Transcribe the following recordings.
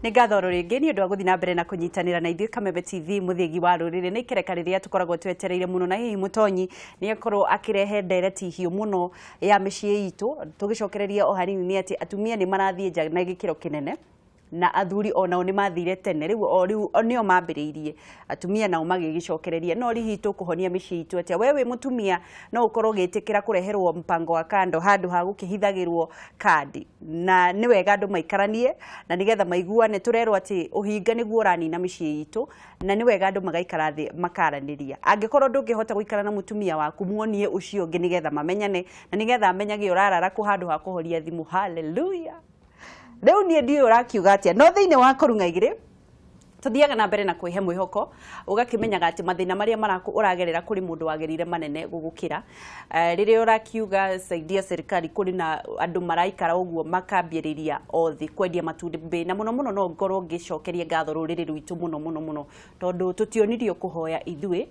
Nĩ ngatho rũrĩngĩ nĩ ũndũ wa gũthiĩ na mbere na kũnyitanĩra na ithuĩ Kameme TV mũthĩgi wa rũrĩrĩ nĩ ikereka rĩrĩa tũkoragwo twetereire mũno na hihi Mũtonyi nĩ akorwo akirehe ndereti hiũ mũno ya mĩciĩ itũ tũgĩcokereria o hanini nĩ atĩ atumia nĩ marathiĩ nja na gĩkĩro kĩnene na athuri onao nĩ mathire tene rĩu nĩo mambĩrĩirie atumia nao magĩgĩcokereria no rihi tũkũhonia mĩciĩ itũ atĩa wewe mũtumia no ũkorwo gĩtĩkĩra kũreherwo mpango wa kando handũ ha gũkĩhithagĩrwo kandi na nĩ wega andũ maikaranie na nĩgetha maiguane tũrerwo atĩ ũhinga nĩguo ũranina mĩciĩ itũ na nĩ wega andũ magaikara thĩ makaranĩria angĩkorwo ndũngĩhota gũikara na mũtumia waku muonie ũcio ũngĩ nĩgetha mamenyane na nĩgetha amenyage ũrarara kũ handũ ha kũhoria thimũ haleluya. Leo ni ndio ũrakiuga atĩa no thĩinĩ wa Kurung'a Igiri tuthiaga na mbere na kwĩhe mwĩhoko ũgakimenyaga atĩ mathĩna marĩa ũragerera kũrĩ mũndũ wagerire manene gũgũkĩra rĩrĩa ũrakiuga saidia serikali kũrĩ na andũ maraikara ũguo makambĩrĩria othi kwendia matumbĩ na mũno mũno no ngorwo ngĩcokeria ngatho rũrĩrĩ rwitũ mũno tondũ tũtionirio kũhoya ithuĩ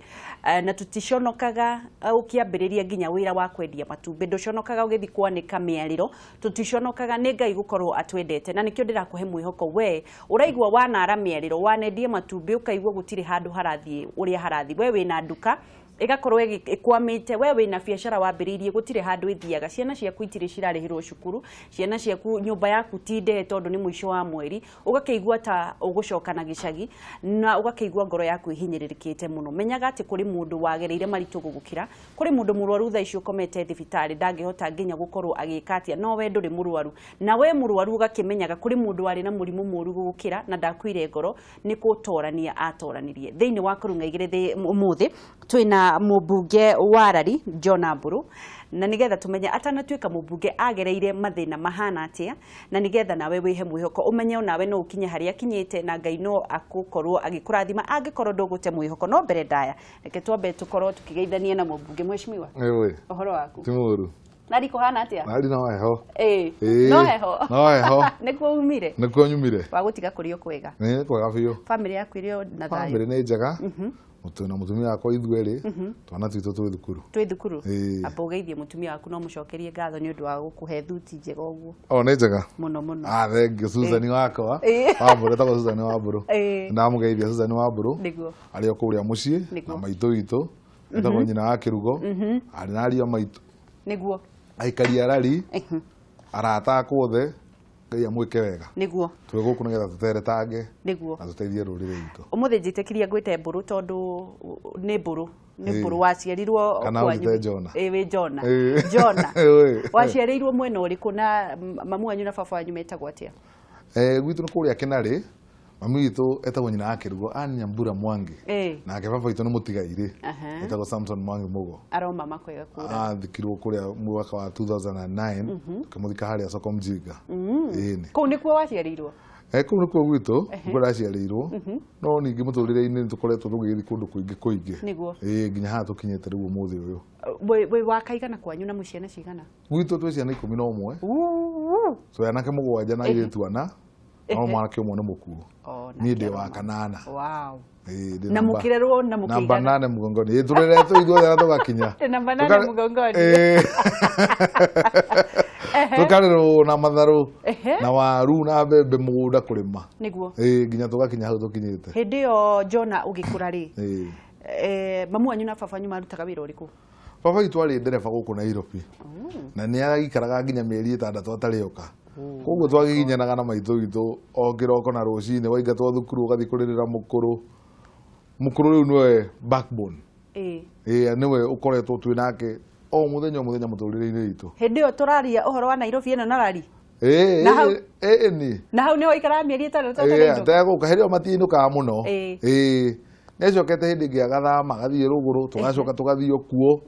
na tũticonokaga ũkĩambĩrĩria nginya wĩra wa kwendia matumbĩ ndũconokaga ũgĩthi kwanĩka mĩarĩro tũticonokaga nĩ Ngai gũkorwo atwendete na nĩkĩo ndĩrakũhe mwĩhoko we ũraigua wanara mĩarĩro wanendia matumbĩ ukaigua gũtirĩ handũ harathiĩ ũrĩa harathi we wĩna nduka igakorwo ikwamite we wĩna biacara wambĩrĩirie gũtirĩ handũ ithiaga ciana ciaku itirĩ cirarĩhĩrwo cukuru ciana ciaku nyũmba yaku ti ndehe tondũ nĩ mũico wa mweri ũgakĩigua ta ũgũcoka na gĩcagi na ũgakĩigua ngoro yaku ihinyĩrĩrĩkĩte mũno menyaga atĩ kũrĩ mũndũ wagereire maritũ gũgũkĩra kũrĩ mũndũ mũrwaru thaa icio komete thibitarĩ ndangĩhota nginya gũkorwo agĩka atĩa no we ndũrĩ mũrwaru na we mũrwaru ũgakĩmenyaga kũrĩ mũndũ warĩ na mũrimũ mũru gũgũkĩra na ndakuire ngoro nĩ kũtorania atoranirie thĩinĩ wa Kurung'a Igiri ũmũthĩ twĩna Mumbunge warari Jonah Mburu na nigetha tumenye atanatuĩka Mumbunge agereire mathĩna mahana atĩa na nigetha nawe wĩhe mwĩhoko umenye nawe no ukinye harĩa kinyĩte na Ngai no akũkorwo agĩkũrathima angĩkorwo ndũgũte mwĩhoko no mbere ndaya reke twambe tũkorwo tũkĩgeithania na Mumbunge mheshimiwa ũhoro waku timuru nari kuhana atia nari no heho no heho nĩkuo umire nĩkuo nyumire wa gũtiga kũrĩo kwega nĩ kwega biũ family yaku ĩrĩo na thayũ family nĩ njega na mutumia wakwa ithuerĩ twana twitũ twĩ thukuru amba ũgeithie mutumia waku no mũcokerie ngatho nĩ ũndũ wa gũkũhe thuti njega ũguo nĩ njega mũno thengiũ Susan wakwa wa Mburu etagwo Susan wa Mburu ndamũgeithia Susan wa Mburu arĩ o kũrĩa mũciĩ na maitũ witũ etagwo nyina wa kĩrugo arĩ na ariũ maitũ nĩguo aikari arari arata akwothe Ngai amwĩke wega nĩguo twĩ gũkũ nĩgetha tũteretange nĩguo na tũteithie rũrĩrĩ rwitũ ũmũthĩ njĩtĩkirie ngwĩte Mburu tondũ nĩ Mburu waciarirwo kana wĩte Jonah wĩ Jonah waciarĩirwo mwena ũrĩkũ na mamu wanyu na baba wanyu metagwo atĩa gwitũ nĩ kũrĩa Kĩnarĩ mami witũ etagwo nyina wa kĩrugo Nyambura Mwangi nake baba witũ nĩ mũtigairĩ etagwo Samson Mwangi Mugo aroma makwega kura athikirwo kũrĩa mwaka wa 2009 kamũthika harĩa Soko Mjinga kũu nĩkuo waciarĩirwo kũu nĩkuo gwitũ nĩkuo ndaciarĩirwo no ningĩ mũtũrĩre-inĩ nĩtũkoretwo tũgĩthiĩ kũndũ kũingĩ nginya haha tũkinyĩte rĩu ũmũthĩ ũyũ wĩ wakaigana kwanyu na mũciana cigana gwitũ twĩ ciana 11 so anake 7 na airĩtu 4 no mwanake ũmwe nĩ mũkuũ niĩ ndĩ wa 8 na mũkirerwo na mũkĩigana namba 8 mũgongoni tũreretwo ithuothe na tũgakinya namba 8 mũgongoni tũkarerwo na matharũ na waru na mbembe mũgũnda kũrĩma nĩguo nginya tũgakinya hau tũkinyĩte hĩndĩ ĩyo Jonah ũgĩkũra rĩ mamu wanyu na baba wanyu marutaga wĩra ũrĩkũ baba witũ arĩ ndereba gũkũ Nairobi na nĩ agikaraga nginya mĩeri 6 atarĩ oka koguo twagĩginyanaga na maitũ witũ o kĩroko na rũcinĩ waingatwo thukuru ũgathiĩ kũrĩrĩra mũkũrũ rĩu nĩwe backbone nĩwe ũkoretwo twĩ nake o mũthenya mũtũrĩre-inĩ witũ hĩndĩ ĩyo tũraria ũhoro wa Nairobi ĩno na rari na hau nĩ waikaraga mĩeri 6 tegũka hĩndĩ ĩyo matiinũkaga mũno nĩacokete hĩndĩ ĩngĩ agathama agathiĩ rũgũrũ tũgacoka tũgathiĩ okuo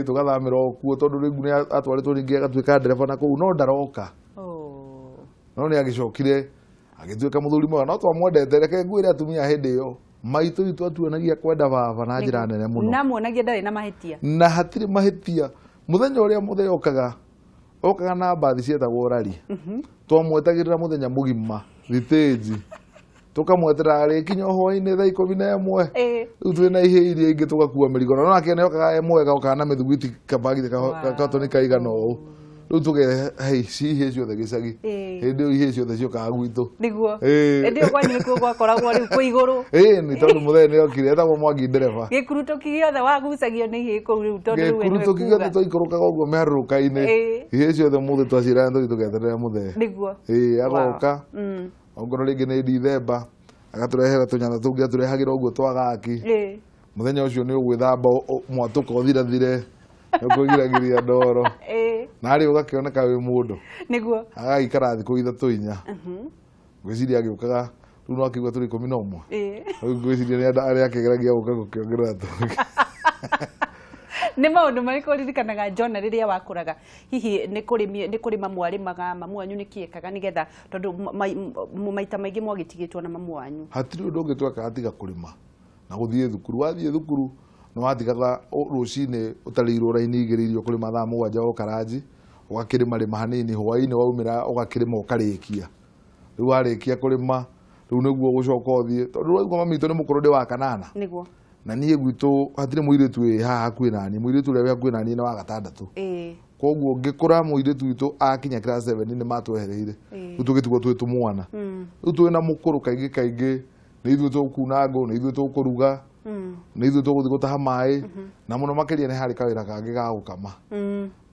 tũgathamĩra okuo tondũ rĩu nĩ atwarĩtwo ningĩ agatuĩka ndereba na kũu no ndaroka no nĩ agĩcokire agĩtuĩka mũthuri mwega no twamwendete reke ngwĩre atumia hĩndĩ ĩyo maitũ witũ atuonagia kwenda baba na njĩra nene mũno na muonagia ndarĩ na mahĩtia na hatirĩ mahĩtia mũthenya ũrĩa mũthee okaga na mbathi cietagwo rari twamwetagĩrĩra mũthenya mũgima thitĩnji tukamwetera arĩkinya hwainĩ thaa 11 rĩu twĩ na ihĩ iria ingĩ tũgakua mĩrigo no nake nĩokaga mwega okaga na mĩthugwiti kabagi katoni kaigana ũũ riu tuge hey cihe ciothe gicagi hindi ihe ciothe ciokaga gwitu niguo hindi kwanyu nikuo gwakoragwo riu ku iguru ni tondu muthenya ni okire etagwo Mwangi ndereba gikurutuki giothe wagucagio ni ihe ku riu tondu riu gikurutuki giothe twaikũrũkaga ũguo mĩharũrũka-inĩ ihe ciothe mũthĩ twacirana tũthiĩ tũgeterera mũthee niguo agoka ongorwo rĩngĩ nĩ Ndithemba agatũrehera tũnyana tũngĩ atũrehagĩra ũguo twagaki muthenya ũcio nĩ ũgwĩthamba mwatũka ũthirathire ũkũgiragĩria ndoro narĩ ũgakĩoneka wĩ mũndũ niguo agagĩikara thikũ ithatũ inya ngwĩciria agĩũkaga rĩu no akĩigua tũrĩ 11 rĩu ngwĩciria nĩ arĩa akĩgeragia gũka gũkĩongerera tũngĩ nĩ maũndũ marĩkũ ririkanaga Jonah rĩrĩa wakũraga hihi nĩ kũrĩma mwarĩmaga mamu wanyu nĩ kĩekaga nĩgetha tondũ maita maingĩ mwagĩtigĩtwo na mamu wanyu hatirĩ ũndũ ũngĩ twekaga tiga kũrĩma na gũthiĩ thukuru wathiĩ thukuru no watigaga rũcinĩ ũtarĩirwo raini igĩrĩirio kũrĩ mathaa 7 ũkaranji ũgakĩrĩma rĩma hanini hwainĩ waumĩra ũgakĩrĩma ũkarĩkia rĩu warĩkia kũrĩma rĩu nĩguo gũcoka ũthiĩ tondũ rĩu mami witũ nĩ mũkũrũ ndĩ wa 8 nĩguo na niĩ gwitũ hatirĩ mũirĩtu wĩ haha hakuhĩ naniĩ mũirĩtu ũrĩa wĩ hakuhĩ naniĩ nĩ wa 6 koguo ngĩkũra mũirĩtu witũ akinya class 7 nĩ matwehereire rĩu tũgĩtigwo twĩ tũmwana rĩu twĩ na mũkũrũ kaingĩ nĩ ithuĩ tũkuna ngũ nĩ ithuĩ tũkũruga nĩ ithuĩ tũgũthiĩ gũtaha maĩ na mũno makĩria nĩ harĩ kawĩra kangĩ ga gũkama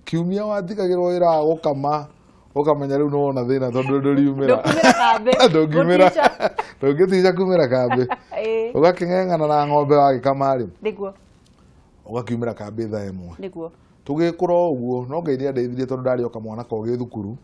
kiumia watigagĩrwo wĩra wa gũkama ũkamenya rĩu no wona thĩna tondũ ndũriumĩra ndũngĩtiga kumĩra kambĩ ũgakĩng'eng'ana na ng'ombe wagĩkama rĩ ũgakiumĩra kambĩ thaa 1 tũgĩkũra ũguo no Ngai nĩandeithirie tondũ ndarĩ o kamwana kogĩ thukuru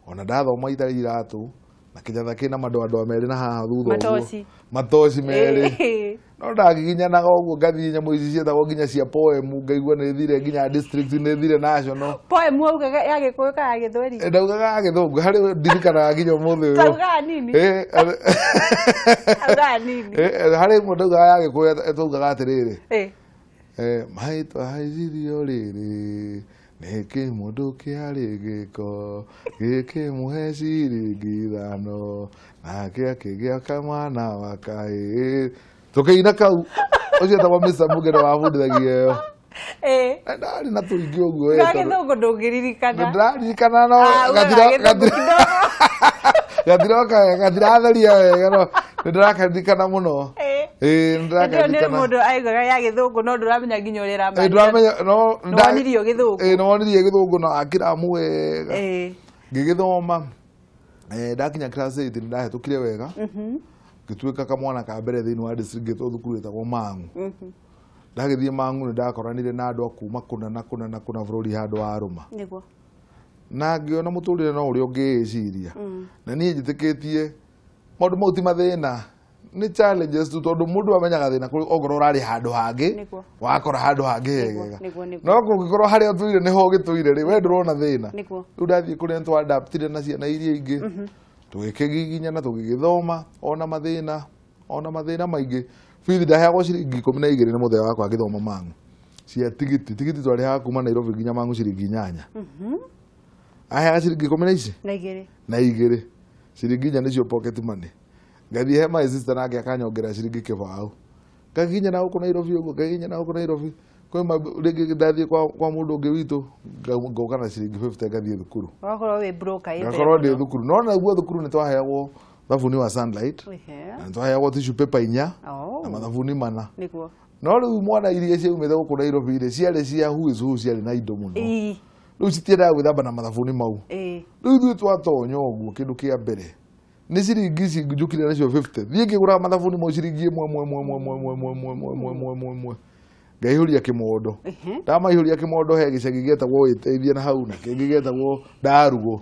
ona ndathoma itarĩ iratũ na kĩnyatha kĩna mandũa merĩ na haha thutha ũguo matoci merĩ no ndagiginyanaga ũguo ngathiĩ nyamũ ici cietagwo nginya cia poem ngaigua nĩ thire nginya district nĩ thire national poem ugaga ya Gĩkũyũ kana ya Gĩthweri ndaugaga ya Gĩthũngũ harĩ ndirikanaga nginya ũmũthĩ ũyũ taugaga nini taugaga nini harĩ mũndũ ndaugaga ya Gĩkũyũ taugaga atĩrĩrĩ maitũ haicirio rĩrĩ nĩkĩ mũndũ kĩarĩ gĩko gĩkĩmũhe ciringi 5 nake akĩgĩa kamwana wa kahĩĩ tũkĩina kau ũcio etagwo Mr. Mumbunge wabundithagia ĩyo ndarĩ na tũingĩ ũguo Gĩthũngũ ndũngĩririkana ndĩraririkana no gatiratheria wega no nĩndĩrakaririkana mũno nĩ mũndũ aigaga ya Gĩthũngũ no ndũramenya nginya ũrĩa ũramenya no wonirio Gĩthũngũ no wonirie Gĩthũngũ na akĩramu wega ngĩgĩthoma ndakinya class 8 nĩndahĩtũkire wega ngĩtuĩka kamwana ka mbere thĩinĩ wa district gĩtwo thukuru ĩtagwo Mang'u ndagĩthiĩ Mang'u nĩndakoranire na andũ a kuma kũna bũrũri handũ wa Arũma na ngĩona mũtũrĩre no ũrĩa ũngĩĩciria na niĩ njĩtĩkĩtie maũndũ mau ti mathĩna nĩ challenges tu tondũ mũndũ amenyaga thĩna ongorwo ũrarĩ handũ hangĩ wakora handũ hangĩ hegega no kũngĩkorwo harĩa ũtũire nĩho ũgĩtũire rĩ we ndũrona thĩna rĩu ndathiĩ kũrĩa nĩtwadaptire na ciana iria ingĩ tũgĩkĩgiginyana tũgĩgĩthoma ona mathĩna maingĩ bithi ndaheagwo ciringi 12 nĩ mũthenya wakwa ngĩthoma Mang'u cia tigiti twarĩhaga kuma Nairobi nginya Mang'u ciringi 8 aheaga ciringi 12 na igĩrĩ ciringi 4 nĩcio pocket money ngathi he my sister nake akanyongera ciringi 100 ngaginyana gũkũ Nairobi ũguo ngaginyana gũkũ Nairobi kwa rĩngĩ ndathiĩ kwa mũndũ ũngĩ witũ ngoka na ciringi 50 ngathiĩ thukuru wakorwo wĩ broker ngakorwo ndĩ thukuru no naguo thukuru nĩ twaheagwo thabuni wa Sunlight na nĩ twaheagwo tissue paper 4 na mathabuni 4 no rĩu mwana iria ciaumĩte gũkũ Nairobi rĩ ciarĩ cia who is who ciarĩ na indo mũno rĩu citiendaga gwĩthamba na mathabuni mau rĩu ithuĩ twatonya ũguo kĩndũ kĩa mbere nĩ ciringi ici njũkire nacio 50 thiĩ ngĩgũraga mathabuni mau ciringi ĩmwe ngaihũria kĩmondo ndamaihũria kĩmondo he gĩcagi gĩetagwo Ĩteithia na hau na kĩngĩ gĩetagwo Ndarugũ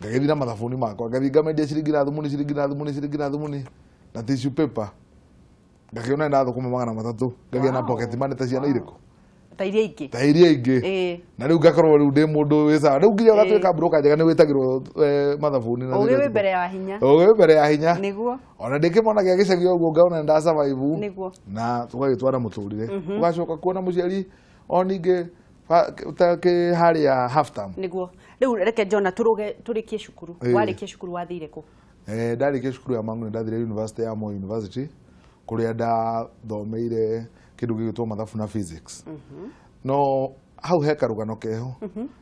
ngagĩthiĩ na mathabuni makwa ngathiĩ ngamendia ciringi na thumuni na tissue paper ngakĩona ndathũkũma 300 ngagĩa na pocket money ta ciana irĩkũ ta iria ingĩ na rĩu ngakorwo rĩu ndĩ mũndũ wĩ sawa rĩu nginya ũgatuĩka broker njega nĩ wĩtagĩrwo mathabuni na ũgĩ mbere ya hinya nĩguo ona ndĩkĩmona gĩa gĩcagi ũguo ngaona nda survive na tũgagĩtwara mũtũrĩre ũgacoka kuona mũciari o ningĩ harĩa half term nĩguo rĩu reke Jonah tũrĩkie cukuru warĩkia cukuru wathire kũ ndarĩkia cukuru ya Mang'u ndathire university ya Moi University kũrĩa ndathomeire kĩndũ gĩgĩtwo mathabu na physics no hau he karugano keho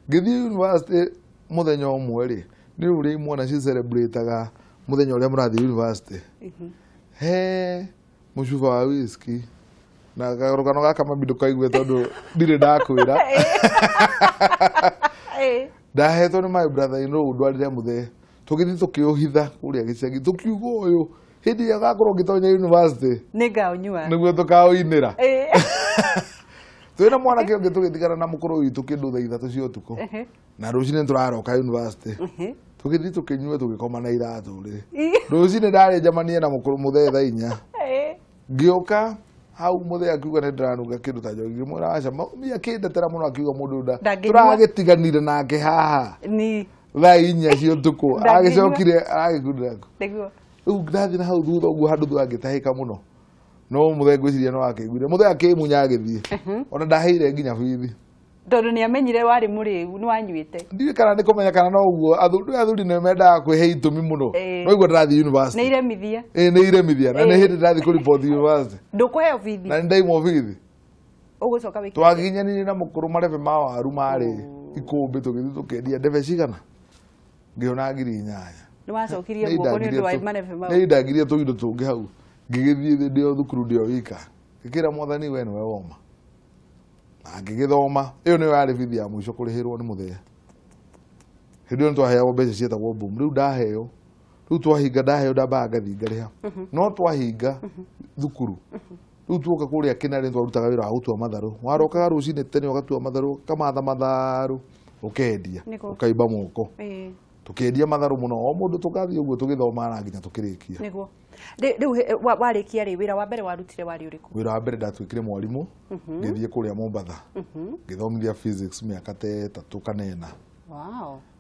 ngithii university muthenya umwe ri ni uri mwana ci celebrateaga muthenya uria murathi university he mucuba wa whisky na karugano gaka mabindo kaigue tondu ndire ndakwira ndahetwo ni my brother in law ndwarire muthe tugithi tukiuhitha kuria gicagi tukiuga uyu hindi ya gakorwo ngitonya university ningaonyua niguo tukauinira twina mwana kä å ngä tå gä thigara na må kå rå witå kä ndå tha ithatå cia å tukå na rå cinä tå raroka university tå gä thiä tå kä nyua tå gä koma na iratå rä rå cinä ndarä njamanie na må thee tha inya ngä å ka hau må thee akiuga nä ndä ranunga kä ndå ta njogi ngä mwä ra aca mia kä ndetera må no akiuga må ndå nda tå ragä tiganire nake haha tha inya cia å tukå agä cokire aragä kundä rä u ndathiä na hau thutha å guo handå thangä tahä ka må no no må thee ngwä ciria no akä guire må thee akä munya agä thiä ona ndaheire nginya bithi tondå nä amenyire warä må rä u nä wanyuä te ndiä kana nä kå menya kana no guo athuri nä mendaga kwä he itå mi må no no igua ndarathiä university nä iremithia nä iremithia na nä hä ndä ndathi kå report university ndå kå heo bithi na nä ndaimwo bithi å gå coka wä twaginyanirie na må kå rå marebe ma waru marä ikå mbä tå gä thiä tå kendia ndebe cigana ngä ona ngiri 8 nä wacokirie guoko nä å ndå wa marebe mau nä indangirie tå indo tå ngä hau ngä gä thiä thä ndä o thukuru ndä o wika ngä kä ra mwathani we nä we woma na ngä gä thoma ä yo nä yo yarä bithi ya må ico kå rä hä rwo nä må thea hä ndä ä yo nä twaheagwo mbeca cietagwo boom rä u ndaheo rä u twahinga ndaheo ndambaga ngathi ngarä ha no twahinga thukuru rä u tuoka kå rä a kä narä twarutaga wä ra wa gå tua matharå warokaga rå cinä tene å gatua matharå kamatha matharå å kendia å kaimba moko tå kendia matharå må no o må ndå tå gathiä å guo tå gä thomana nginya tå kä rä kia rä u warä kia rä wä ra wa mbere warutire warä å rä kå wä ra wa mbere ndatuä kire mwarimå ngä thiä kå rä a Mombatha ngä thomithia physics mä aka ta 3 kana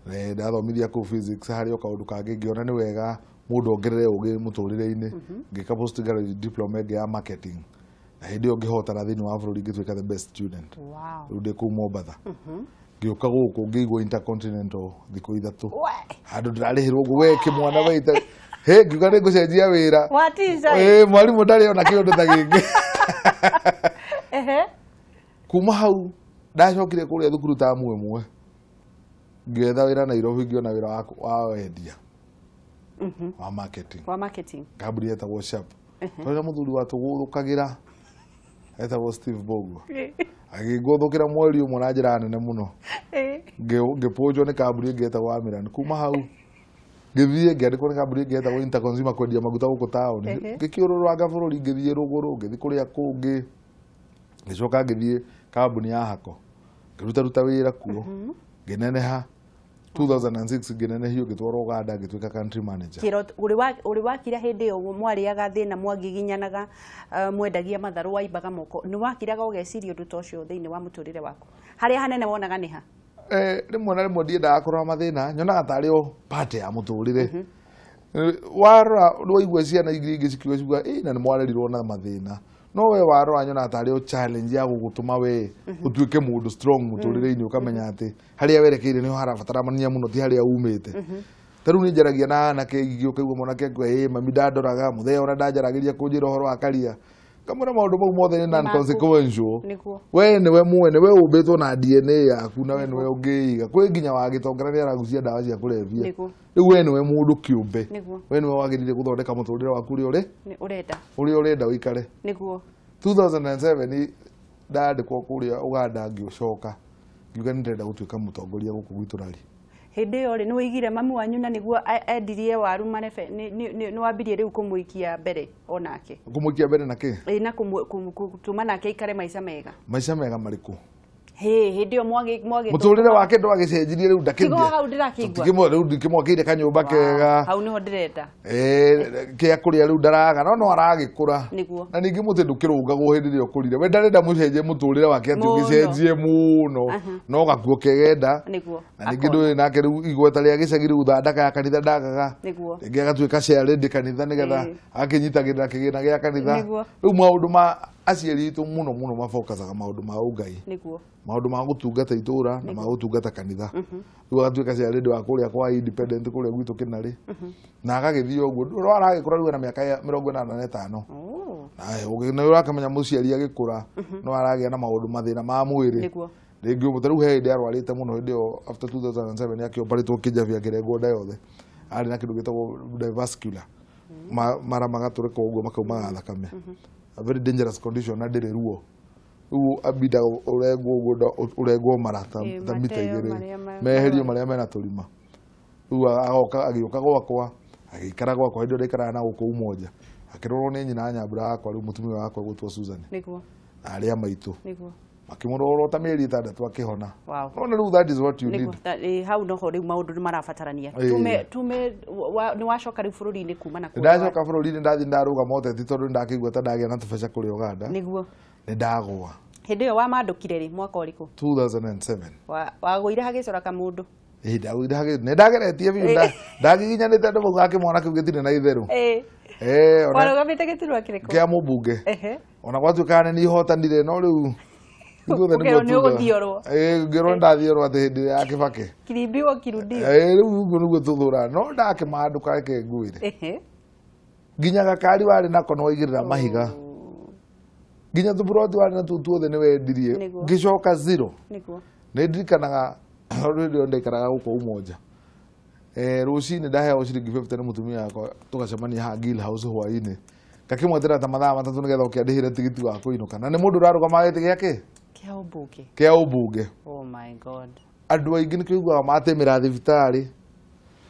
4 ndathomithia kå physics harä o kaå ndå kangä ngä ona nä wega må ndå ongerere å gä må tå rä re-inä ngä ka postgraduate diploma ĩngĩ ya marketing na hä ndä ä yo ngä hotana thä inä wa bå rå ri ngä tuä ka the best student rä u ndä kå u Mombatha ngä å ka gå kå ngä igwo intercontinental thikå 3 handå ndä rarä hä rwo gå we kä mwana waita he ngiuga nä ngå cenjia wä ra mwarimå ndarä ona kä å ndå ta gä ngä kuma hau ndacokire kå rä a thukuru tamu ĩmwe ngĩetha wä ra Nairobi ngĩona wä ra wa wendia wa marketing kambuni yetagwo Sharp twarĩ na mũthuri watå gå thå kagä ra etagwo Steve Bogo agä ngå thå kä ra mweri å mwe na njä ra nene må no ngä pånjwo nä kambuni ĩngĩ etagwo Amiran kuma hau ngä thiä ngä andä kwo nä kambuni ĩngĩ etagwo Interconsumer kwendia maguta gå kå taåni ngä kä å rå rwanga bå rå ri ngä thiä rå gå rå ngä thiä kå rä a kå ngä ngä coka ngä thiä kambuni ya Hako ngä rutaruta wä ra kuo ngä neneha 2006 ngä nenehio ngä twarwo Uganda ngä tuä ka country manager å rä wakira hä ndä ä yo mwarĩaga thä na mwangĩginyanaga mwendagia matharå waimbaga moko nä wakiraga å geciria å ndå ta å cio thä inä wa må tå rä re waku harä a hanene wonaga nä ha rĩmwe na rĩmwe ndiendaga kũrora mathĩna nyonaga tarĩ o part ya mũtũrĩre warora nĩ waigua ciana ingĩ cikiuga ciuga na nĩ mwarerirwo na mathĩna no we warora nyonaga tarĩ o challenge ya gũgũtũma we ũtuĩke mũndũ strong mũtũrĩre-inĩ ũkamenya atĩ harĩa werekeire nĩho harabatarania mũno ti harĩa umĩte ta rĩu nĩ njaragia na anake ingĩ ũkaigua mwanake akiuga mami ndandoraga mũthenya ũrĩa ndanjaragĩria kũnjĩra ũhoro wa karia kamwe na maũndũ mau mothe nĩ non-consequential we nĩwe mwene we ũmbĩtwo na DNA yaku na we nĩwe ũngĩiga kwĩ nginya wagĩtongera nĩ aragucia ndawa cia kũrebia rĩu we nĩwe mũndũ kĩũmbe we nĩwe wagĩrĩire gũthondeka mũtũrĩre waku ũrĩa ũrenda ũikare 2007 ndandĩkwo kũrĩa Uganda ngĩũcoka ngiuga nĩ ndĩrenda gũtuĩka mũtongoria gũkũ gwitũ rari hĩndĩ ĩyo rĩ nĩ wĩigire mami wanyu na nĩguo endirie waru marebe nĩ wambirie rĩu kũmũikia mbere onake kũmũikia mbere na kĩ na gũtũma nake aikare maica mega marĩkũ hĩndĩ ĩyo mũtũrĩre wake ndwagĩcenjirie rĩu rĩu ndikĩmwakĩire kanyũmba kega hau nĩho ndĩrenda kĩa kũrĩa rĩu ndaraga no aragĩkũra na ningĩ mũtĩ ndũkĩrũngagwo hĩndĩ ĩrĩa ũkũrire we ndarenda mũcenjie mũtũrĩre wake atĩ ũgĩcenjie mũno no gakuo kegenda na ningĩ ndũĩ nake rĩu igweta rĩa gĩcagi rĩu thandaka ya kanitha ndagaga rĩngĩ agatuĩka ciarĩndĩ kanitha nĩgetha akĩnyitagĩrĩra kĩgĩna gĩa kanitha rĩu maũndũ ma aciari itũ mũno mafokasaga maũndũ ma ũngai maũndũ ma gũtungata itũra na ma gũtungata kanitha rĩu agatuĩka ciarĩndĩ wa kũrĩa kwa independent kũrĩa gwitũ Kĩnarĩ na agagĩthiĩ ũguo rĩu aragĩkũra rĩu ena mĩaka 85 nĩ ũrakamenya mũciari agĩkũra no aragĩa na maũndũ mathĩna ma mwĩrĩ Rĩngĩ mũtaru he hĩndĩ arwarĩte mũno hĩndĩ ĩyo after 2007 akĩoparetwo kĩnjabia kĩrengo nda yothe. Arĩ na kĩndũ gĩtagwo divascular. Mara magatũrĩka ũguo makaumaga thakame. A very dangerous condition na ndĩrĩ ruo. Rĩu abida ũrengwo mara ta mita igĩrĩ. Meherio marĩa mena tũrima. Rĩu agĩũka gwakwa, agĩikara gwakwa hĩndĩ ĩyo ndaikaraga na gũkũ Umoja. Akĩrorwo nĩ nyina Nyambura akwa rĩu mũtumia wakwa gwĩtwo Susan. Nĩguo. Na arĩa maitũ. Nĩguo. Makĩmũrorwo ta mĩeri 6 akĩhona. No rĩu that is what you need. Hau noho rĩu maũndũ nĩ marabatarania. Nĩ wacoka rĩu bũrũri-inĩ kuma na ndacoka bũrũri-inĩ ndathi ndarũgama ũteti tondũ ndakĩigua ta ndagĩa na tũbeca kũrĩa Uganda. Nĩguo. Nĩ ndagũa. Hĩndĩ ĩyo wamandũkire rĩ mwaka ũrĩkũ? 2007. Wagũire hagĩcora kamũndũ. Ndagũire hagĩ nĩ ndageretie biũ ndagiginyanĩte andũ mau gakĩmwana kĩu gĩtirĩ na itherũ. Warũgamĩte gĩturwa kĩrĩkũ? Kĩa Mumbunge. Ona gwatuĩka nĩ ihotanire no rĩu ngĩrwo ndathiorwo atĩ hĩndĩ ya Kĩbakĩ. Kirimbiwa kirudio. Rĩu ũguo nĩguo tũthũra no ndakĩmandũka reke ngũĩre. Nginya gakari warĩ nako no waigĩrĩra mahiga. Nginya tũburoti warĩ na tũu tuothe nĩ wendirie. Ngĩcoka zero. Nĩ ndirikanaga rĩrĩa ndaikaraga gũkũ Umoja. Rũcinĩ ndaheagwo ciringi 50 nĩ mũtumia wakwa tũgacemania haha Gill House hwaĩ-inĩ. Ngakĩmwetera ta mathaa matatũ nĩgetha ũkĩandĩhĩre tigiti wa kũinũka. Na nĩ mũndũ ũrarũgama gĩtĩ gĩake? Kĩa ũmbunge. Oh my God. Andũ aingĩ nĩ kĩiguaga matĩmĩra thibitarĩ.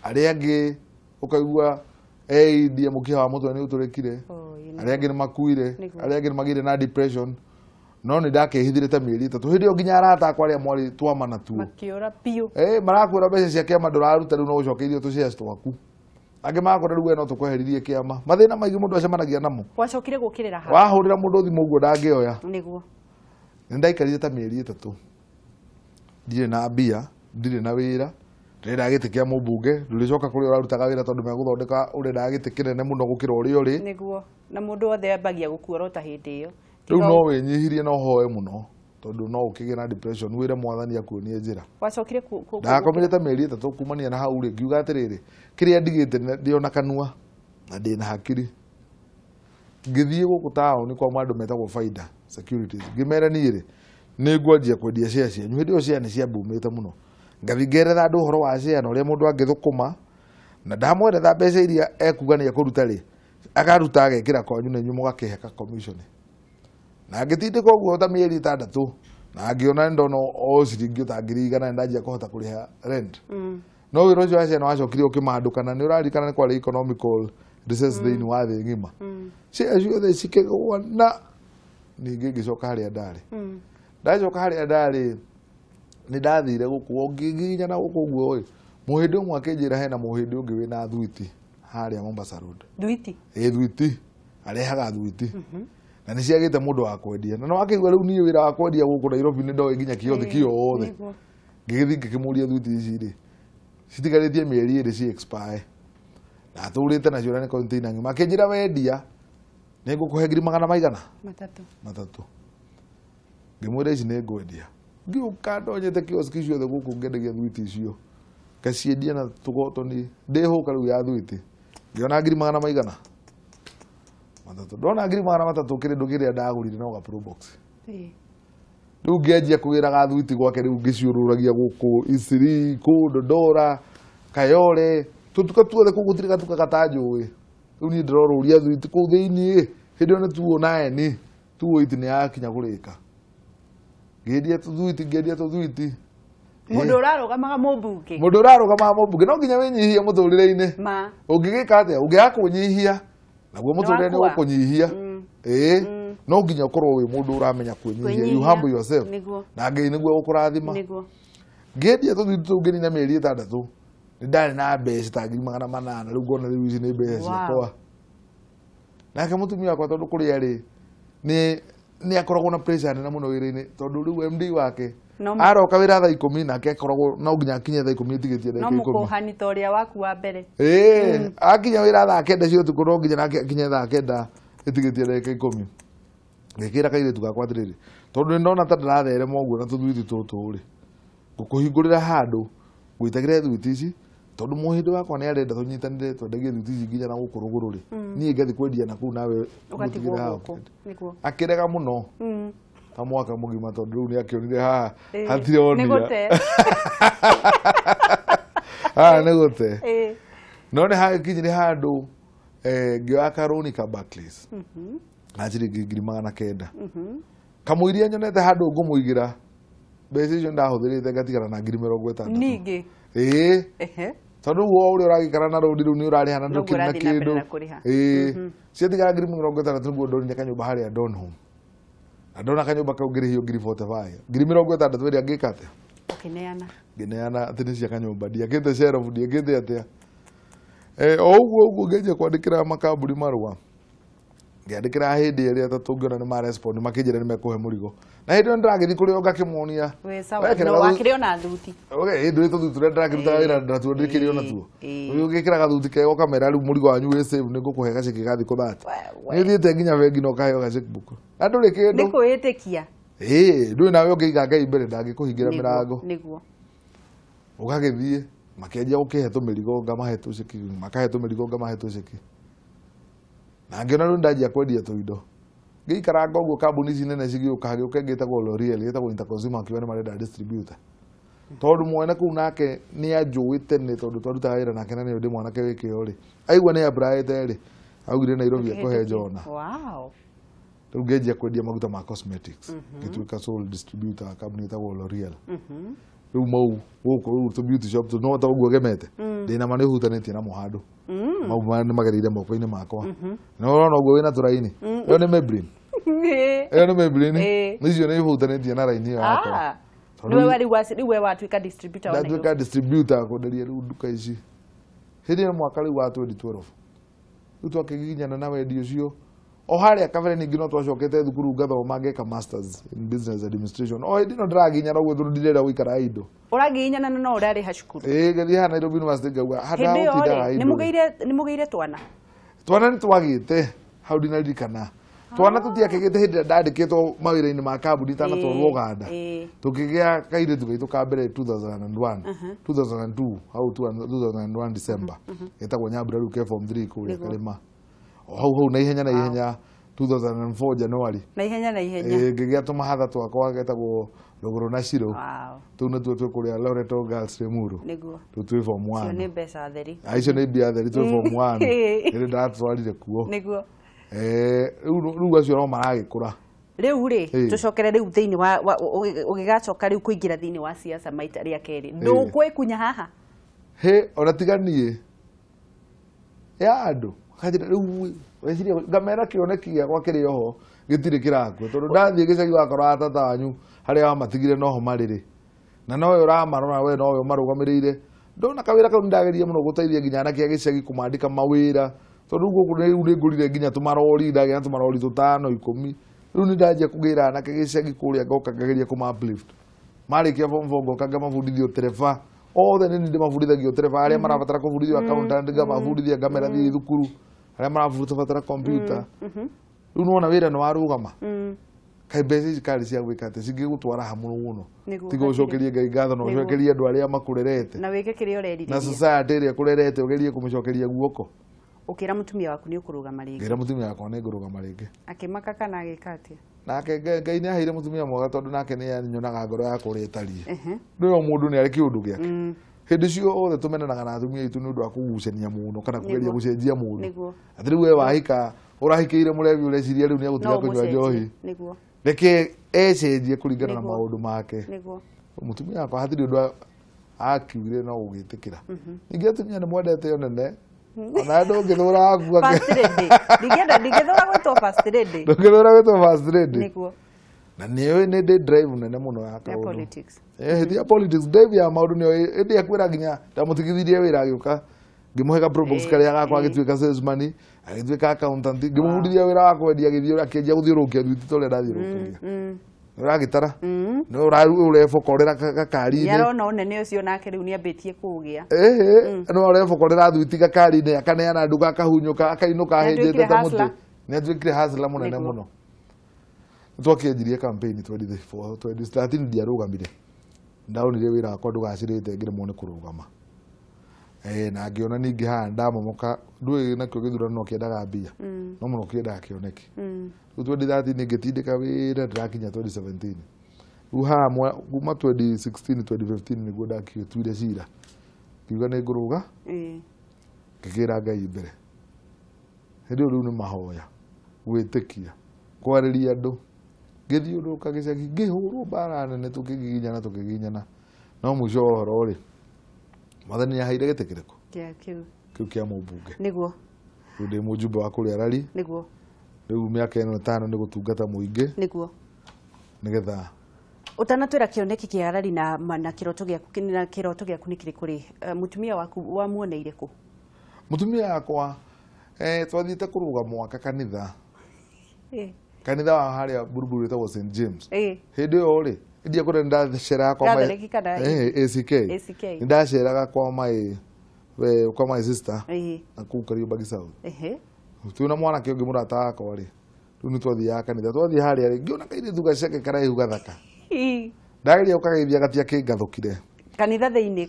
Arĩa angĩ ũkaigua eidia mũkiha wa mũtwe nĩ ũtũrĩkire. Arĩa angĩ nĩ makuire. Arĩa angĩ nĩ magĩire na depression. No nĩ ndakehithire ta mĩeri 3. Hĩndĩ ĩyo nginya arata akwa arĩa mwarĩ twamana tuo. Makĩũra piũ. Marakwĩra mbeca cia kĩama ndũraruta rĩu no ũcokeirio tũcares twaku. Angĩ makwĩra rĩu no tũkwehererie kĩama. Mathĩna maingĩ mũndũ acemanagia namo. Wacokire gũkĩrĩra ha? Wahũrĩra mũndũ thimũ ũguo ndangĩoya. Nĩguo. Nĩ ndaikarire ta mĩeri 3. Ndirĩ na mbia, ndirĩ na wĩra. Ndĩrenda gĩtĩ kĩa Mumbunge, ndũrĩcoka kũrĩa ũrarutaga wĩra tondũ megũthondeka ũrenda gĩtĩ kĩnene mũno gũkĩra ũrĩa ũrĩ. Nĩguo. Na mũndũ wothe ambagia gũkuora ta hĩndĩ ĩyo. Rĩu no wĩnyihirie no hoe mũno tondũ no ũkĩgĩe na depression wĩre Mwathani akuonie njĩra. Wacokire ndakomire ta mĩeri 3 kumania na hau rĩ ngiuga atĩrĩrĩ kĩrĩa ndigĩte ndĩona kanua na ndĩna hakiri. Ngĩthiĩ gũkũ taũni kwa andũ metagwo Faida Securities. Ngĩmera niĩ rĩ nĩ ngwanjia kwendia share cianyu. Hĩndĩ ĩyo share nĩ ciambumĩte mũno. Ngathi ngeretha andũ ũhoro wa share na ũrĩa mũndũ angĩthũkũma na ndamweretha mbeca iria ekuga nĩ ekũruta rĩ akaruta agekĩra kwanyu na inyuĩ mũgakĩheka commission. Na ngĩtindĩka ũguo ta mĩeri 6 na ngĩona ndona o ciringi ũtangĩrigana ndanjia kũhota kũrĩha rent. No wĩra ũcio wa share wacokire ũkĩmandũkana nĩ ũrarikana nĩ kwarĩ economical recess thĩinĩ wa thĩ ng'ima. Share ciothe cikĩgũa na ningĩ ngĩcoka harĩa ndarĩ. Ndacoka harĩa ndarĩ nĩ ndathire gũkũ ngĩginya na gũkũ ũguo mũhĩndĩ ũmwe akĩnjĩra hena mũhĩndĩ ũngĩ wĩna thuiti harĩa Mombasa Road. Thuiti? Thuiti. Arehaga thuiti. Na nĩ ciagĩte mũndũ wa kwendia. Na no akĩigua rĩu niĩ wĩra wa kwendia gũkũ Nairobi nĩ ndoĩ nginya kĩothe kĩothe. Ngĩgĩthiĩ ngĩkĩmũria thuiti ici rĩ citigarĩtie mĩeri 2 ci expire. Na tũrĩte nacio na nĩ container ng'ima. Akĩnjĩra wendia nĩ ngũkũhe ngiri 300. Matatũ. Ngĩmwĩra ici nĩ ngwendia. Ngĩũka ndonyete kioski ciothe gũkũ ngendagia thuiti icio. Ngaciendia na tũgotoni ndĩhũka rĩu ya thuiti. Ngĩona ngiri 300. Matatũ. Ndona ngiri 300 kĩrĩndũ kĩrĩa ndagũrire no ga pro box. Rĩu ngĩanjia kũgĩra thuiti gwake rĩu ngĩciũrũragia gũkũ Isiri, kũu Dodora, Kayole, tũtuka tuothe kũu gũtirĩ gatuka gatanjũĩ. Rĩu niĩ ndĩrorũria thuiti kũu thĩiniĩ hĩndĩ ĩyo nĩ 209 208 nĩ yakinya kũrĩka. Ngĩendia tũthuiti. Mũndũ ũrarũgamaga Mumbunge. Mũndũ ũrarũgamaga Mumbunge no nginya wĩnyihie mũtũrĩre-inĩ. Ũngĩgĩka atĩa ũngĩaga kũnyihia naguo mũtũrĩre nĩ ũkũnyihia. No nginya ũkorwo wĩ mũndũ ũramenya kwĩnyihia. You humble yourself. Na Ngai nĩguo ũkũrathima. Ngĩendia tũthuiti tũu ngĩnina mĩeri 6 nĩ ndarĩ na mbeca ta ngiri 800 rĩu ngona rĩu ici nĩ mbeca ciakwa. Nake mũtumia wakwa tondũ kũrĩa rĩ nĩ akoragwo na pressure nene mũno wĩra-inĩ tondũ rĩu MD wake aroka wĩra thaa 10 nake akoragwo no nginya akinye thaa 10 ĩtigĩtie no ndagĩka 10. mũkũhani ta ũrĩa waku wa mbere. Akinya wĩra thaa 9 cia ũtukũ no nginya nake akinye thaa 9 ĩtigĩtie ndagĩka 10. Ngĩkĩra kairĩtu gakwa atĩrĩrĩ tondũ nĩ ndona ta ndĩratherema ũguo na tũthuiti tũtũ rĩ ngũkũhingũrĩra handũ ngũitagĩre thuiti ici tondũ mũhĩndĩ wakwa nĩ arenda tũnyitanĩre twendagie thuiti ici nginya na gũkũ rũgũrũ rĩ niĩ ngathi kwendia na kũu nawe ũgatigĩra hau. Akĩrega mũno ta mwaka mugima tondu riu ni akionire haha hatironia nigute nigute no ni hakinyire handu ngioya karoni ka Barclays na ciringi 900 kamuiria nyonete handu ngumuigira mbeca icio ndahuthirite ngatigara na 60,000 ningi tondu wo uri uragikara na rodi riu ni urarihana ndukiri na kindu ciatigara 60,000 niguo ndonire kanyumba haria Donholm na ndona kanyumba kau ngirihio 45 60,000 weria ngikate ngineana ati ni cia kanyumba ndiakite sheriff ndiakite atia oguo ngeje kwandikira makambuni marua ngiandikira hindi iria tatungiona ni ma respond makinjira ni mekuhe murigo na hindi ndiragithi kuri onga kimuonia we sawa no wakire ona thuti ndu itu thuti ndirakiruta wira ndatuandikire ona tuo uyu ngikira gathuti kego kamera riu murigo wanyu wi save nigukuhe gaceki gathi kuthati ni thiite nginya bengi no kaheo gaceki buku andu ri kindu nikuitikia ndu nawe ungiiga ngai mbere ndangikuhingira mirango niguo ugagithie makianjia gukihe tumirigo ngamahe tuceki makahe tumirigo ngamahe tuceki na ngiona riu ndanjia kwendia tuindo ngiikaranga uguo kambuni ici nene cigiuka hagiuka ngitagwo L'Oreal gitagwo Interconsumer akiwa ni marenda distributor tondu mwene kuu nake ni anjuite ni tondu twarutaga wira nake na ni ndi mwanake wikio ri aigua ni abraete ri augire Nairobi akuhe Jonah riu ngianjia kwendia maguta ma cosmetics ngituika sole distributor kambuni itagwo L'Oreal riu mau guku tu beauty shop tu no ta uguo gemete ndina mani hutanitie na muhandu mau mani magerire moko-ini makwa no urona uguo wina turaini yo ni Maybelline yo ni Maybelline nicio ni hutanitie na raini yakwa niwe watuika distributor wa Nairobi ndatuika distributor kunderia riu nduka ici hindi mwaka riu wa 2012 riu twakiginyana na wendi ucio o haria kabere ningi no twacokete thukuru ngathoma ngeka masters in business administration o hindi no ndiraginya no guo ndirenda guikara indo uraginyana no urari ha cukuru gathi ha Nairobi University ngauga hada utindaga indo ni mugeire twana ni twagite hau ndinarikana twana tutiakigite hindi ndandikitwo mawira-ini ma kambuni tana twarwo Uganda tukigia kairitu gaitu ka mbere 2001 2002 hau 2001 December getagwo Nyambura riu ke form 3 kuria Karima hau na ihenya 2004 January na ihenya ngigia tumahatha twakwa getagwo Ruguru na Shiro tu na tu kuria Loreto Girls Remuru niguo tu form 1 ni mbeca theri aicio ni mbia theri tu form 1 ni ndatwarire kuo niguo riu acio no maragikura riu ri tucokere riu thiini wa ugigacoka riu kuingira thiini wa siasa maita ria keri ndungwikunya haha ona tiganie ya andu kajira riu weciria ngamera kioneki giakwa kiri oho gitire kirakuo tondu ndathie gicagi wakora atata wanyu haria wamatigire noho mariri na nowe uramarora we nowe umarugamirire ndona kawira kau ndageria muno guteithia nginya anake a gicagi kumandika mawira tondu guku ni ngurire nginya tumarori ndagia tumarori 5 10 riu ni ndanjia kugira anake gicagi kuria ngoka ngageria kuma uplift marikia form 4 ngoka ngamabundithio tereba othe ni ndimabundithagio tereba aria marabatara kubundithio accountant ngamabundithia ngamera thii thukuru aria marabatara computer riu nona wira ni warugama kai mbeca ici kari cia gwika ati cingigutwara hamwe muno tiga ucokerie ngai ngatho no ucokerie andu aria makurerete na wike kiria ureririe na society iria kurerete ugerie kumucokeria guoko ukira mutumia waku ni ukurugama ringi ngira mutumia wakwa ni ngurugama ringi akimaka kana agikatia nake ngai ni aheire mutumia mwega tondu nake ni anyonaga ngoro ya kuretarie niyo mundu ni ari kiundu giake hindi cio othe tumenanaga na atumia itu ni undu wa kugucania muno kana kugeria gucenjia mundu ati riu we wahika urahikire murevi ureciria riu ni agutira kunywa njohi reke ecenjie kuringana na maundu make mutumia wakwa hatiri undu akiugire no ugitikira ningi atumia ni mwendete yo nene ona andu ngithura akua ndigithura gwitwo first lady ndungithura gwitwo first lady na niyo ni ndi drive nene muno ya kaundu politics ya politics drive ya maundu niyo ndi akwira nginya ndamutigithirie wira agiuka ngimuhega probox karia gakwa agituika salesman agituika accountant ngimubundithia wira wa kwendia githio akenjia guthiurukia thuiti tole ndathiurukia uragitara ni urefokorera gakari-ini yarona unene ucio nake riu ni ambitie kugia no urefokorera thuiti gakari-ini akaneana andu gakahunyuka akainuka ahenjete ta muti ni atwikire hasla munene muno twakianjirie campaign 2013 ndiarugamire ndaonire wira wakwa ndugacirite ngire muone kurugama na ngiona ningi haha ndamomoka ndui nakio githurano kiendaga mbia no muno kiendaga kioneki riu 2013 ngitindika wira ndirakinya 2017 riu haha kuma 2016 2015 niguo ndakituire cira kiuga nĩ ngũrũga ngĩkĩra Ngai mbere hĩndĩ ĩyo rĩu nĩ mahoya gwĩtĩkia kwarĩria andũ ngĩthiũrũrũka gĩcagi ngĩhũrwo mbara nene tũkĩgiginyana no mũico wa ũhoro rĩ Mwathani nĩaheire gĩtĩ kĩrĩkũ kĩu kĩa mũmbunge nĩguo rĩu ndĩ mũjumbe wa kũrĩa Rari nĩguo rĩu mĩaka ĩno 5 nĩ gũtungata mũingĩ nĩguo nĩgetha utanatwira kioneki kia Rari na kiroto gĩaku nĩ kĩrĩkũ rĩ mutumia waku wamuoneire kũ mutumia yakwa twathiĩte kũrũga mwaka kanitha kanitha wa harĩa Mburu wĩtagwo St James hĩndĩ ĩyo rĩ ndia kũrĩa ndaceraga kwa ACK ndaceraga kwa my sister na kũu Kariũbangi South twĩna mwanake ũngĩ mũrata wakwa rĩ rĩu nĩ twathiaga kanitha twathiĩ harĩa rĩ ngĩona kairĩtu gaceke karaihu gathaka ndageria gũkageithia gatiakĩngathũkire kanitha thĩinĩ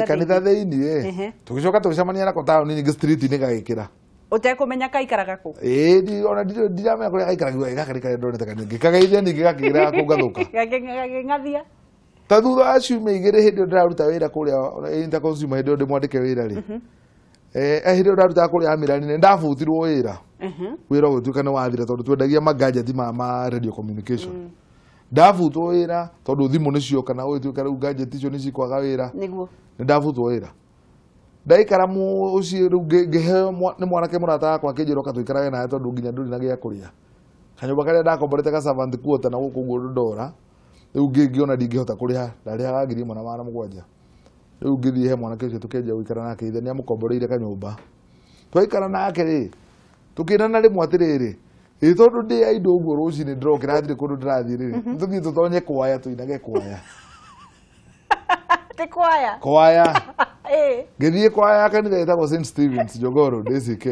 kanitha thĩinĩ tũgĩcoka tũgĩcemania nako taũni nyingĩ street-inĩ gagĩkĩra utekũmenya kaikaraga kũ ona ndiramenya kũrĩa gaikaraga gaka rĩ karĩa ndonete kanitha ngĩkageithia ningĩ gakĩgĩra kũu gathũka gagĩng'athia ta thutha wa ciumia igĩrĩ hĩndĩ ĩyo ndĩraruta wĩra kũrĩa Interconsumer hĩndĩ ĩyo ndĩmwandĩke wĩra rĩ hĩndĩ ĩyo ndarutaga kũrĩa Amirani nĩ ndabutirwo wĩra wĩra ũgĩtuĩka nĩ wathira tondũ twendagia maganjeti ma radio communication ndabutwo wĩra tondũ thimũ nĩcioka na gũgĩtuĩka rĩu ganjeti icio nĩcikwaga wĩra nĩ ndabutwo wĩra ndaikara mũciĩ rĩu ngĩheo nĩ mwanake mũrata wakwa akĩnjĩra ũka tũikarage nawe tondũ nginya ndũrĩ na gĩa kũrĩa kanyũmba karĩa ndakomborete ga servant quarter na gũkũ ũguo Ndora rĩu ngĩona ndingĩhota kũrĩha ndarĩhaga 1,700 rĩu ngĩthiĩ he mwanake ũcio tũkĩanjia gũikara nake ithe nĩamũkomboreire kanyũmba twaikara nake rĩ tũkĩrana rĩmwe atĩrĩrĩ tondũ ndĩ ya indo ũguo rũcinĩ ndĩrokĩra hatirĩ kũndũ ndĩrathiĩ rĩrĩ tũthiĩ tũtonye kwaya tũinage kwaya kwaya ngĩthiĩ kwaya kanitha ĩtagwo St Stephen's Jogoo Road ACK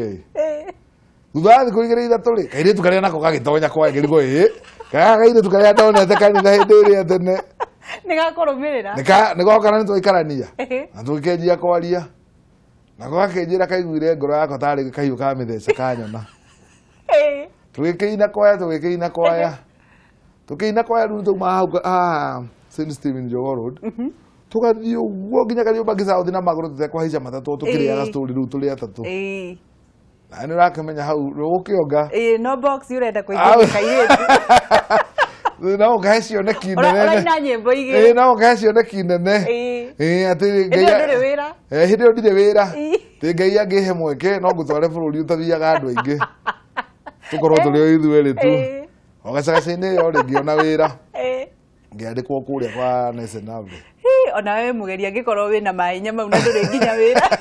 thutha wa thikũ igĩrĩ ithatũ rĩ kairĩtu karĩa nako gagĩtonya kwaya ngĩrigwo gaka kairĩtu karĩa ndonete kanitha hĩndĩ ĩrĩa tene nĩgakũrũmĩrĩra nĩgoka na nĩtwaikarania na tũgĩkĩnjia kwaria nako gakĩnjĩra kaiguire ngoro yakwa tarĩ kahiũ ka mĩtheca kanyona tũgĩkĩina kwaya rĩu tũma hau St Stephen's Jogoo Road tũgathiĩ ũguo nginya Kariũbangi South na magũrũ tũtekũhaica matatũ tũkĩrĩaga story rĩu tũrĩ atatũ na nĩ ũrakĩmenya hau ũgũkĩonga no box urenda kũingĩria kairĩtu no ũkahe cioneki nene ũraina nyĩmbo igĩrĩ no ũkahe cioneki nene atĩ hĩndĩ ĩyo ndirĩ wĩra tĩ Ngai angĩhe mweke no ngũtware bũrũri ũtathiaga andũ aingĩ tũkorwo tũrĩ o ithuerĩ tu o gacagaca-inĩ ĩyo rĩ ngĩona wĩra ngĩandĩkwo kũrĩa kwa Nesenave ona we mũgeria angĩkorwo wĩna mahenya mau na ndũrĩ nginya wĩra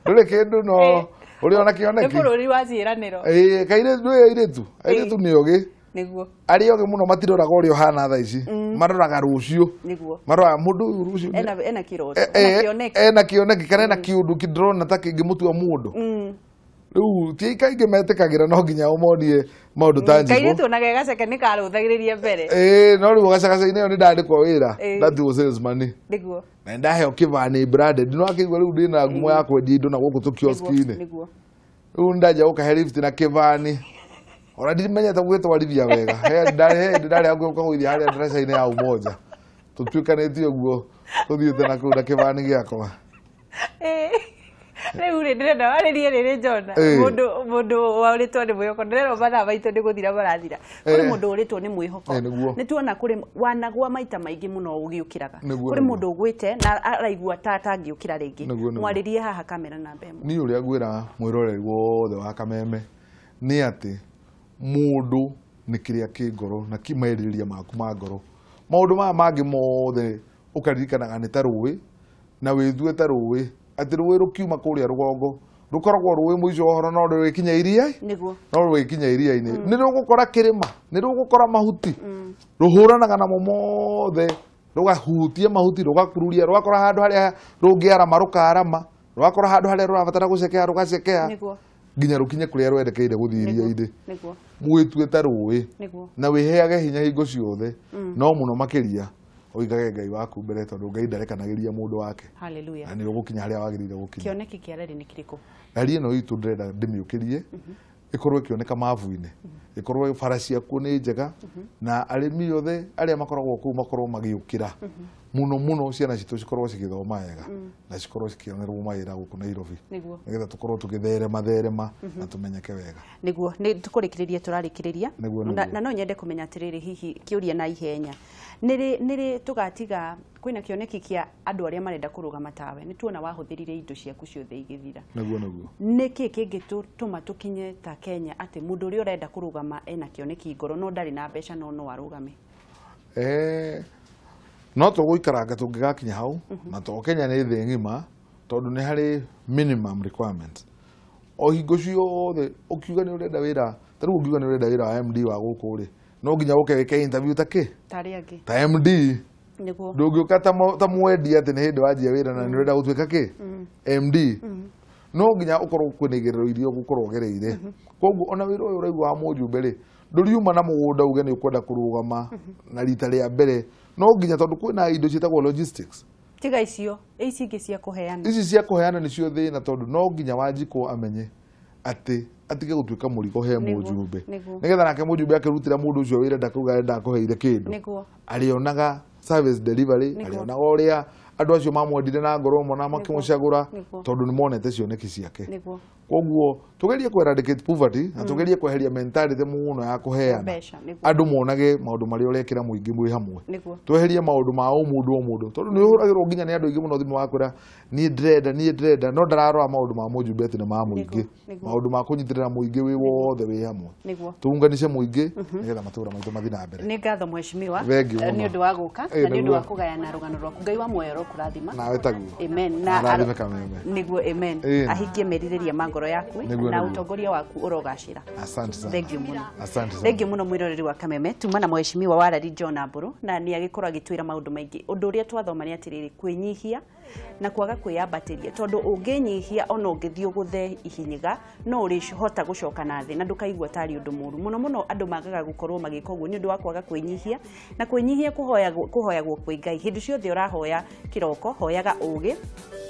ndũrĩ kĩndũ no ũrĩ ona kĩoneki nĩ bũrũri wa ciĩranĩro kairĩtu airĩtu nĩ ogĩ nĩguo arĩ ogĩ mũno matiroraga ũrĩa ũhana thaa ici maroraga rũciũ maroraga mũndũ ũyũ rũciũ ena kĩroto ena kĩoneki kana ena kĩũndũ kĩndĩrona ta kĩngĩmũtua mũndũ rĩu ti kaingĩ metĩkagĩra no nginya ũmonie maũndũ ta njigũ kairĩtu onaga gaceke nĩ karũthagĩrĩria mbere no rĩu gacagaca-inĩ ĩyo nĩ ndandĩkwo wĩra ndathiĩ salesman nĩguo na ndaheo kĩbani branded no akĩigua rĩu ndĩna ngumo ya kwendia indo na gũkũ tũkioski-inĩ rĩu ndanjia gũkahe lift na kĩbani ona ndimenyete gũgĩtwarithia wega ndarĩ hakuhĩ gũkagũithia harĩa ndaraca-inĩ ya Umoja tũtuĩkanĩtie ũguo tũthiĩte na kũu na kĩbani gĩakwa rĩu rĩ ndĩrenda warĩrie rĩrĩ Jona mũndũ warĩtwo nĩ mwĩhoko ndĩrerwo mathaa maitũ nĩ gũthira marathira kũrĩ mũndũ ũrĩtwo nĩ mwĩhoko nĩ tuona kũrĩ wanagwa maita maingĩ mũno ũgĩũkĩraga kũrĩ mũndũ ũgwĩte na araigua ta atangĩũkĩra rĩngĩ mwarĩrie haha kamera namba ĩmwe niĩ ũrĩa ngwĩra mwĩroreri wothe wa Kameme nĩ atĩ mũndũ nĩ kĩrĩa kĩ ngoro na merirĩria maku ma ngoro maũndũ maya mangĩ mothe ũkaririkanaga nĩ ta rũĩ na wĩthue ta rũĩ atĩ rũĩ rũkiuma kũrĩa rũgongo rũkoragwo rũĩ mũico ũhoro no rwĩkinya iria no rwĩkinya iria-inĩ nĩ rũgũkora kĩrĩma nĩ rũgũkora mahuti rũhũranaga namo mothe rũgahutia mahuti rũgakururia rũgakora handũ harĩa rũngĩarama rũkarama rũgakora handũ harĩa rũrabatara gũcekea rũgacekea nginya rũkinye kũrĩa rwendekeire gũthiĩ iria-inĩ mwĩtue ta rũĩ na wĩheage hinya hingo ciothe no mũno makĩria oigage Ngai waku mbere tondu Ngai ndarekanagĩria mũndũ wake. Hallelujah. Na nĩ ũgũkinya harĩa wagĩrĩire gũkinya. Kĩoneki kĩa reri nĩ kĩrĩkũ? Reri ĩno itũ ndĩrenda ndĩmĩũkĩrie ikorwo ikioneka mavu-inĩ, ikorwo bara ciakuo nĩ njega, na arĩmi othe arĩa makoragwo kũu makorwo magĩũkĩra muno ciana citũ cikorwo cigĩthoma wega na cikorwo cikĩonerwo mawĩra gũkũ Nairobi, nĩgetha tũkorwo tũgĩtherema na tũmenyeke wega. Nĩguo nĩ tũkũrĩkĩrĩria tũrarĩkĩrĩria na no nyende kũmenya atĩrĩrĩ, hihi kĩũria na ihenya nĩrĩ tũgatiga kwĩna kĩoneki kĩa andũ arĩa marenda kũrũgama tawe, nĩ tuona wahũthĩrire indo ciaku ciothe igĩthira. Nĩkĩ kĩngĩtũma tũkinye ta Kenya atĩ mũndũ ũrĩa ũrenda kũrũgama ena kĩoneki ngoro no ndarĩ na mbeca no arũgame? No tũgũikaranga tũngĩgakinya hau, na to Kenya nĩ thĩ ng'ima tondũ nĩ harĩ minimum requirements. O hingo ciothe ũkiuga nĩ ũrenda wĩra, ta rĩu ũngiuga nĩ ũrenda wĩra wa MD wa gũkũ rĩ, no nginya ũke wĩke interview ta MD. Ndũngĩũka ta mwendia atĩ nĩ hĩndĩ wanjia wĩra na nĩ ũrenda gũtuĩka kĩ? MD. No nginya ũkorwo kwĩna igerero iria ũgũkorwo ũgereire. Koguo ona wĩra ũyũ ũraigua wa mũjumbe rĩ, ndũriuma na mũgũnda uge nĩ ũkwenda kũrũgama na rita rĩa mbere, no nginya tondũ kwĩna indo ciĩtagwo logistics. Tiga icio ici ingĩ cia kũheana. Ici cia kũheana nĩcio thĩna tondũ no nginya Wanjikũ amenye atĩ atige gũtuĩka mũrigo he mũjumbe, nĩgetha nake mũjumbe akĩrutĩra mũndũ ũcio wĩra ndakuga ndakũheire kĩndũ, arĩonaga service delivery, arĩonaga ũrĩa andũ acio mamwendire na ngoro mona makĩmũcagũra tondũ nĩ monete cioneki ciake. Koguo tugerie ku eradicate poverty na tugerie kweheria mentality mũno ya kũheana, andũ monage maũndũ marĩa ũrekĩra mũingĩ mwĩ hamwe, tweherie maũndũ ma mũndũ tondũ nĩ ũhũragĩrwo nginya nĩ andũ aingĩ mũno thimũ wakwĩra niĩ ndĩrenda no ndararora maũndũ ma mũjumbe atĩ nĩ ma mũingĩ, maũndũ ma kũnyitĩrĩra mũingĩ wĩ wothe wĩ hamwe, tuunganishe mũingĩ nĩgetha matũũra maitũ mathiĩ na mbere. Nĩ ngatho mheshimiwa nĩ ũndũ wa gũka na nĩ ũndũ wa kũgayana rũgano rwaku. Ngai wa muoyo rokũrathima nawe taguo. Amen. Na nĩguo amen, ahingie merirĩria ma ngoro yaku na utongoria waku urogacira. Asante sana. Thank you muno mwiroreri wa Kameme. Tuma na mheshimiwa wa Rari Jonah Mburu na ni agikora gitwira maundu maingi. Undu uria twathoma ni atiriri kwinyihia na kwaga kwiyambatĩria tondu ũngĩnyihia ona ũngĩthio gũthe ihinyiga no ũrĩhota gũcoka na thĩ na ndũkaigua tari ũndũ mũru. Mũno andũ magaga gũkorwo magĩka ũguo nĩ ũndũ wa kwaga kwĩnyihia, na kwĩnyihia kũhoyagwo kwĩ Ngai. Hĩndĩ ciothe ũrahoya kĩroko hoyaga ũgĩ,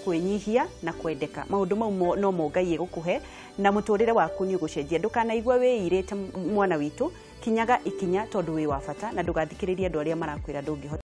kwĩnyihia na kwendeka. Maũndũ mau no mo Ngai egũkũhe na mũtũrĩre waku nĩ ũgũcenjia. Ndũkanaigua wĩirĩte mwana witũ, kinyaga ikinya tondu wĩ wa bata na ndũgathikĩrĩrie andũ arĩa marakwĩra ndũngĩhota.